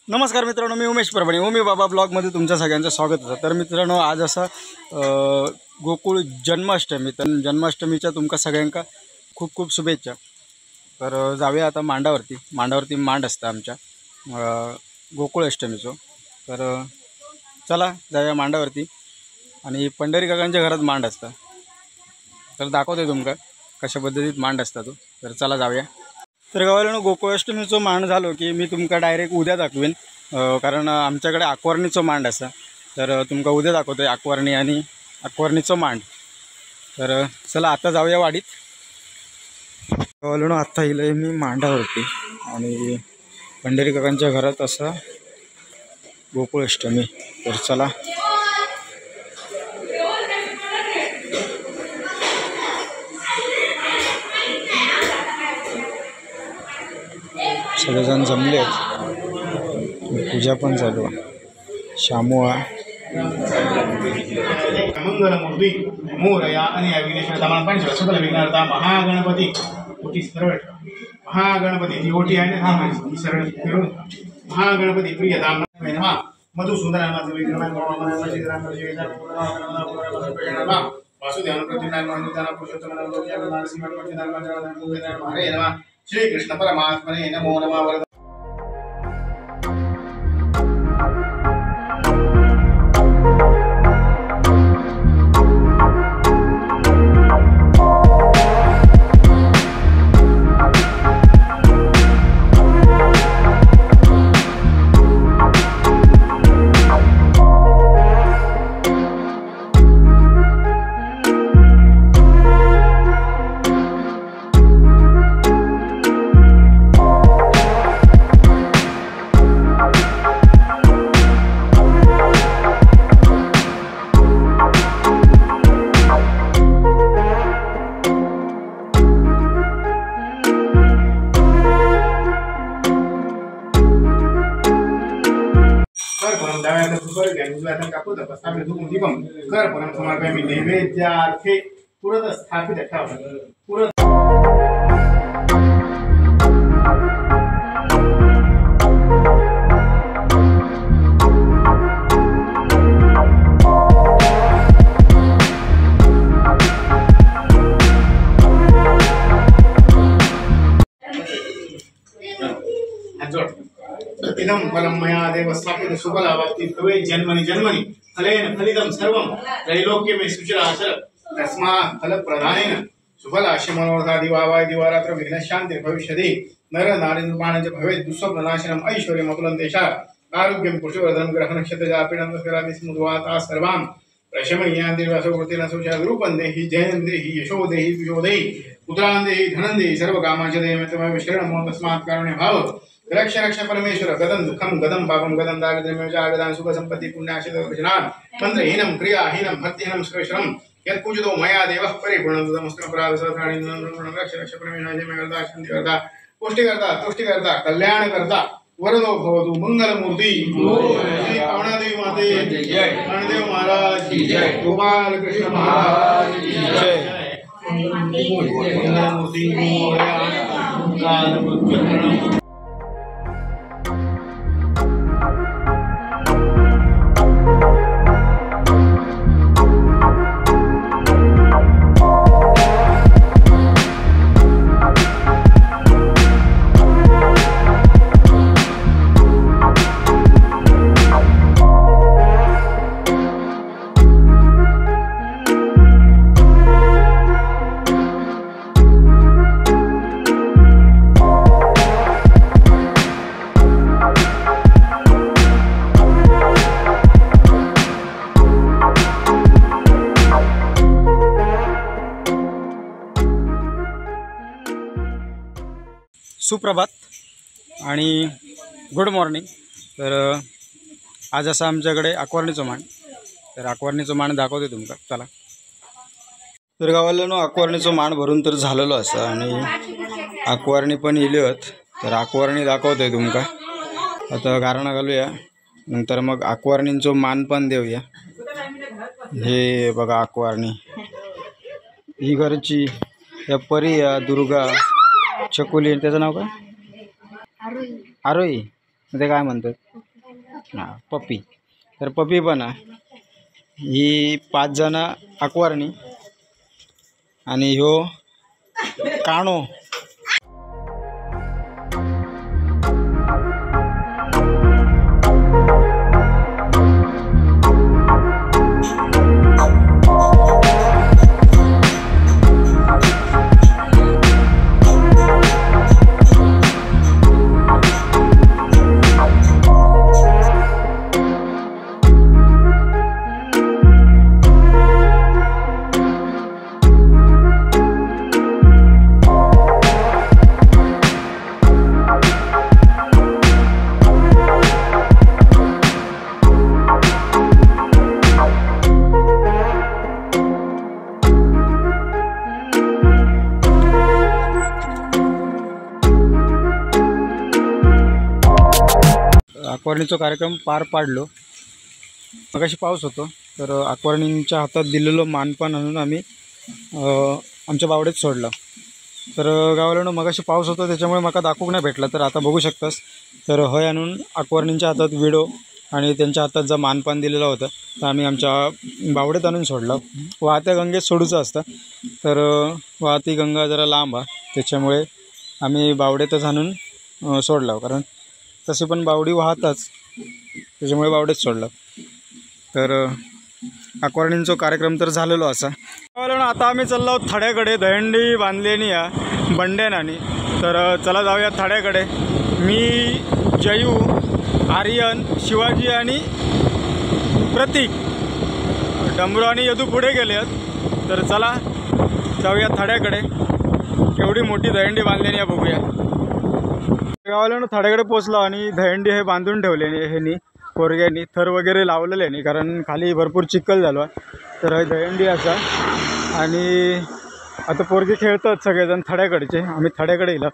नमस्कार मित्रांनो, मी उमेश परभणी ओमी बाबा ब्लॉगमध्ये तुमच्या सगळ्यांचं स्वागत होतं। तर मित्रांनो, आज असा गोकुळ जन्माष्टमी, तर जन्माष्टमीच्या तुमका सगळ्यांका खूप खूप शुभेच्छा। तर जाऊया आता मांडावरती मांड असतं आमच्या गोकुळ अष्टमीचं। तर चला जाऊया मांडावरती, आणि पंढरी काकांच्या घरात मांड असतं, तर दाखवते तुमका कशा पद्धतीत मांड असतं तो। तर चला जाऊया। तर गावाला गोकुळाष्टमीचं मांड झालो की मी तुमका डायरेक्ट उद्या दाखवेन, कारण आमच्याकडे आकवारणीचं मांड असं, तर तुमका उद्या दाखवतो आहे आकवारणी आणि आकवारणीचं मांड। तर चला आता जाऊया वाडीत। गावाला आत्ता येईल मी मांडावरती, आणि पंढरी काकांच्या घरात असा गोकुळाष्टमी। तर चला सगळेजण जमले आहेत, पूजा पण चालू आहे। शामू मंगलमूर्ती मोरया आणि विघ्नेश्वर दामान पंचला सकल विघ्नहर्ता महागणपती ओटी सरळ महागणपती ती ओटी आहे ना, हा सरळ फिरून महागणपती प्रिय दाम नमः मधुसूदन नामाचे विक्रमान गोमानाची ग्रामजीविता पूर्ण वासुदेवन प्रतिनारायण मनोदान पुरुषोत्तम नमः नरसिंह प्रतिनारायण हरे नमः श्री कृष्ण परमात्मने नमो नमः। कर परम समर्पयामि नैवेद्यार्थे पुरत स्थापित पुरत इदं फलं मया देव स्थापित सुफलावप्ति भवे जन्मनि जन्मनि फलेन फलितं सर्वं त्रैलोक्यमे सुचिराचर तस्मात् फलप्रदानेन सुफलाशि मनोरथादि वावाय दिवारात्र विघ्नशान्ति भविष्यति नर नारी निर्माणञ्च भवेत् दुःस्वप्ननाशनम् ऐश्वर्यमतुलं तेषात् आरोग्यं पुरुषवर्धनं ग्रहनक्षत्रजापीडं स्मरामि स्मुद्वाता सर्वां प्रशमय्यान्तिर्वासोकृतेन सुचारूपं देहि जयं देहि यशो देहि विजो देहि पुत्रान् देहि धनं देहि सर्वकामांच देहि तमेव शरणं तस्मात् कारुण्य भाव रक्ष रक्ष परमेश्वर गदं दुःखं गदं पापं गदं दारिद्र्यमेव जागदान सुख संपत्ति पुण्याशतवचनात् मंत्रहीनं क्रियाहीनं भक्तिहीनं श्रेष्ठं यत् पूजितो मया देवः परिपूर्णतमस्तमपराधसहस्राणि रक्ष रक्ष परमेश्वर जय करता शांति करता पुष्टि करता तुष्टि करता कल्याण करता वरदो भवतु मंगलमूर्ति श्री पावनादेवी माते जय, गणदेव महाराज की जय, गोपाल कृष्ण महाराज की जय, मंगलमूर्ति मोरया। सुप्रभात आणि गुड मॉर्निंग। तर आज असं आमच्याकडे आकवारणीचं मांड, तर आकवारणीचं मांड दाखवते तुमका। चला तर गावाला आकवारणीचं मांड भरून तर झालेलं असं, आणि आकवारणी पण येली होत, तर आकवारणी दाखवतोय तुमका। आता गारणं घालूया, नंतर मग आकवारणींचं मान पण देऊया। हे बघा अक्वारणी ही घरची या परी या दुर्गा चकुली त्याचं नाव काय आरोही ते काय म्हणतात हां पप्पी तर पप्पी पण आहे ही 5 जण अक्वारणी आणि ह्यो काणो अक्वारनीचा कार्यक्रम पार पाडलो. मगाशी पाऊस होतो तर अक्वारनींच्या हातात दिलेलं मानपान आणून आम्ही आमच्या बावड्यात सोडलं. तर गावाला मगाशी पाऊस होतो त्याच्यामुळे मला दाखवू नाही भेटला. तर आता बघू शकतास तर हय आणून अक्वारनींच्या हातात विडो आणि त्यांच्या हातात जो मानपान दिलेला होता तर आम्ही आमच्या बावड्यात आणून सोडलं. वाहत्या गंगेत सोडूचं असतं तर वाहती गंगा जरा लांब आहे त्याच्यामुळे आम्ही बावड्यातच आणून सोडलं. कारण तसे पण बावडी वाहताच त्याच्यामुळे बावड्यात सोडलं. तर अक्वारनींचा कार्यक्रम तर झालेलो असा. आता आम्ही चाललो आहोत थड्याकडे. दहंडी बांधलेली या बंड्यानानी. तर चला जाऊया थड्याकडे. मी जयू आर्यन शिवाजी आणि प्रतीक डमरू आणि यदू पुढे गेले आहेत. तर चला जाऊया थड्याकडे. केवढी मोठी दहंडी बांधलेली आहे बघूया. गावाला थड्याकडे पोचलो आणि दहंडी हे बांधून ठेवलेली ह्यांनी पोरग्यांनी थर वगैरे लावलेले नाही कारण खाली भरपूर चिखल झालो. तर हे दहंडी असा आणि आता पोरगे खेळतात सगळेजण थड्याकडचे. आम्ही थड्याकडे गेलो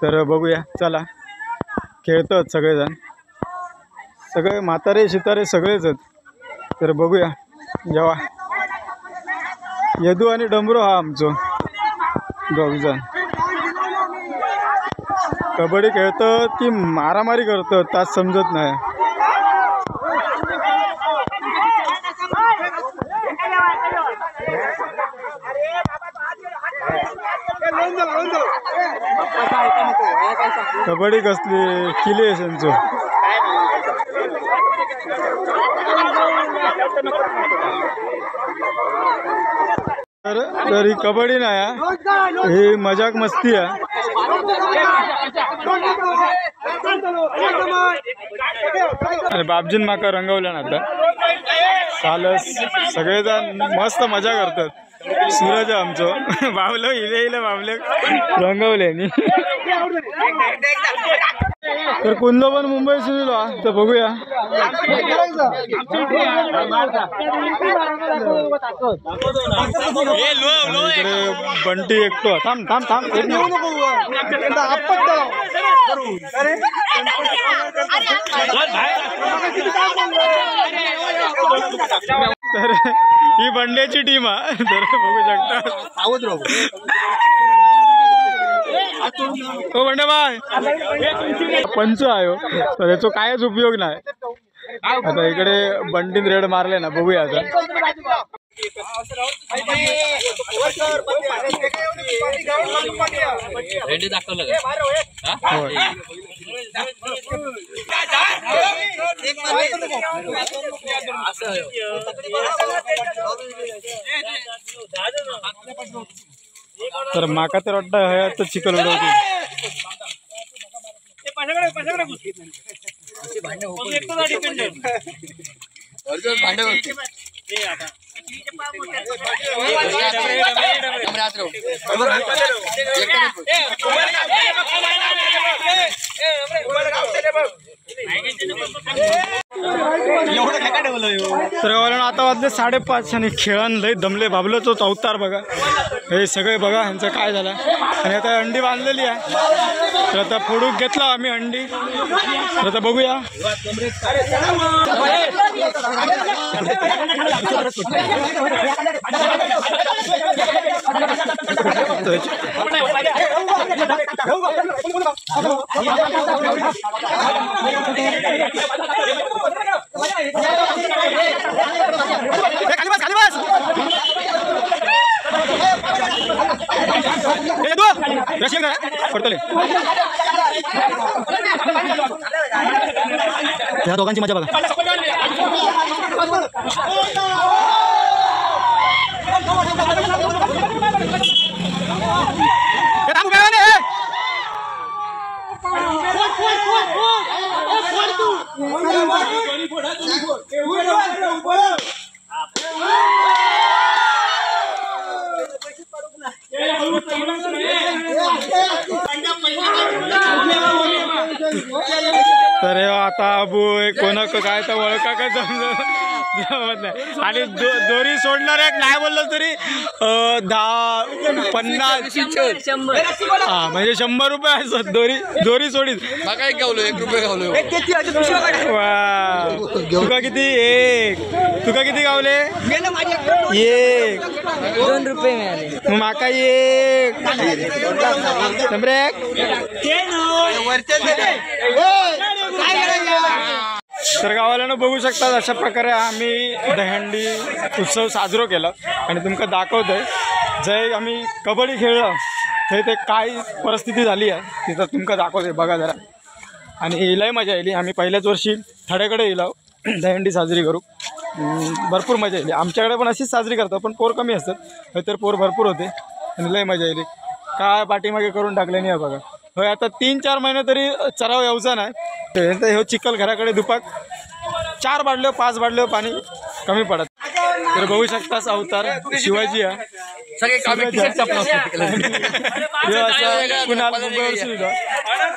तर बघूया चला. खेळतात सगळेजण सगळे म्हातारे शितारे सगळेच आहेत. तर बघूया जेव्हा यदू आणि डमरू हा आमचं दोघजण कबड्डी खेळतात की मारामारी करतात तास समजत नाही. कबड्डी कसली किली आहे त्यांचं. तर ही कबड्डी नाही ही मजाक मस्ती आहे. आणि बापजीन माका रंगवल्या ना आता चालस सगळेजण मस्त मजा करतात. सूरज आमचं बावलं हिले बावले रंगवले नी. तर कुंदो पण मुंबई सुनीलो तर बघूया. इकडे बंटी एकटो थांब थांब थांब तर ही बंड्याची टीम आहे. तर बघू शकता हो बंड्या बाय पंच आहे तर याचा कायच उपयोग नाही. आता इकडे बंटीन रेड मारले ना बघूया आता. तर माका तर वाटतं हे तर चिकल उडवते. तर गावाला आता वाजले 5:30 आणि खेळान लय दमले बाबलोच अवतार बघा हे सगळे बघा ह्यांचं काय झालं आणि आता अंडी बांधलेली आहे तर आता फोडून घेतला आम्ही अंडी तर आता बघूया या दोघांची मजा बघा तर आता अबू कोणाक काय तर ओळखा काय जमत नाही आणि दोरी सोडणार एक नाही बोललं तरी 10, 50, हा म्हणजे 100 रुपये असतात दोरी सोडीत काय गावलो 1 रुपये गावलो तुका किती तुका किती गावले 2 रुपये मिळाले माका तर गावाला बघू शकता अशा प्रकारे आम्ही दहीहंडी उत्सव साजरा केला आणि तुमका दाखवतोय जय आम्ही कबड्डी खेळलो ते काय परिस्थिती झाली आहे तिथं तुमका दाखवतोय बघा जरा आणि लय मजा येईल आम्ही पहिल्याच वर्षी थड्याकडे येलो दहीहंडी साजरी करू भरपूर मजा येईल आमच्याकडे पण अशीच साजरी करतात पण पोर कमी असतात तर पोर भरपूर होते आणि लय मजा येईल काय पाठीमागे करून टाकले नाही बघा होय आता 3-4 महिने तरी चराव यावचा नाही हे चिखल घराकडे दुपाक 4 बाटले 5 बाटले पाणी कमी पडत तर बघू शकताच अवतार शिवाजी आहे सगळे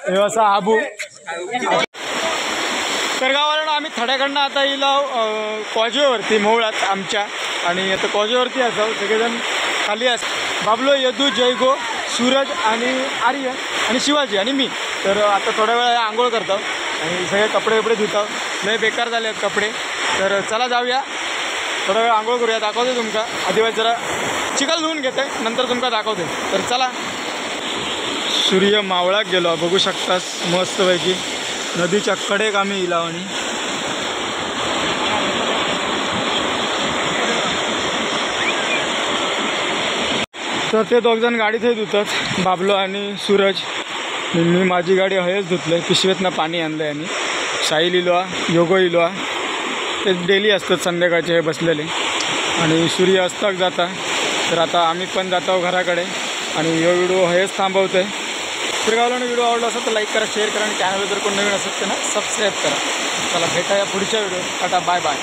हे असा आबू तर गावाला आम्ही थड्याकडनं आता येईल कॉजेवरती मोहळात आमच्या आणि आता कॉजेवरती असावं सगळेजण खाली बाबलो यदू जयगो सूरज आणि आर्यन आणि शिवाजी आणि मी तर आता थोड्या वेळा आंघोळ करतो आणि सगळे कपडे धुतो लय बेकार झाले आहेत कपडे तर चला जाऊया थोडा वेळ आंघोळ करूया दाखवते तुमका आदिवासी जरा चिखल धुवून घेते नंतर तुमका दाखवते तर चला सूर्य मावळात गेलो बघू शकतास मस्तपैकी नदीच्या कडेक आम्ही इला आणि तर ते दोघजण गाडीत धुतात बाबलो आणि सूरज मी माझी गाडी हयच धुतलं पिशवीतनं पाणी आणलं आणि साहिल इलो योगो इलो ते डेली असतात संध्याकाळचे हे बसलेले आणि सूर्य अस्ताक जाता तर आता आम्ही पण जातो घराकडे आणि यो व्हिडिओ हेच थांबवतो आहे तर गावाला व्हिडिओ आवडला असेल तर लाईक करा शेअर करा आणि चॅनलवर जर कोण नवीन असेल तर ना सबस्क्राईब करा चला भेटाया पुढच्या व्हिडिओ टाटा बाय बाय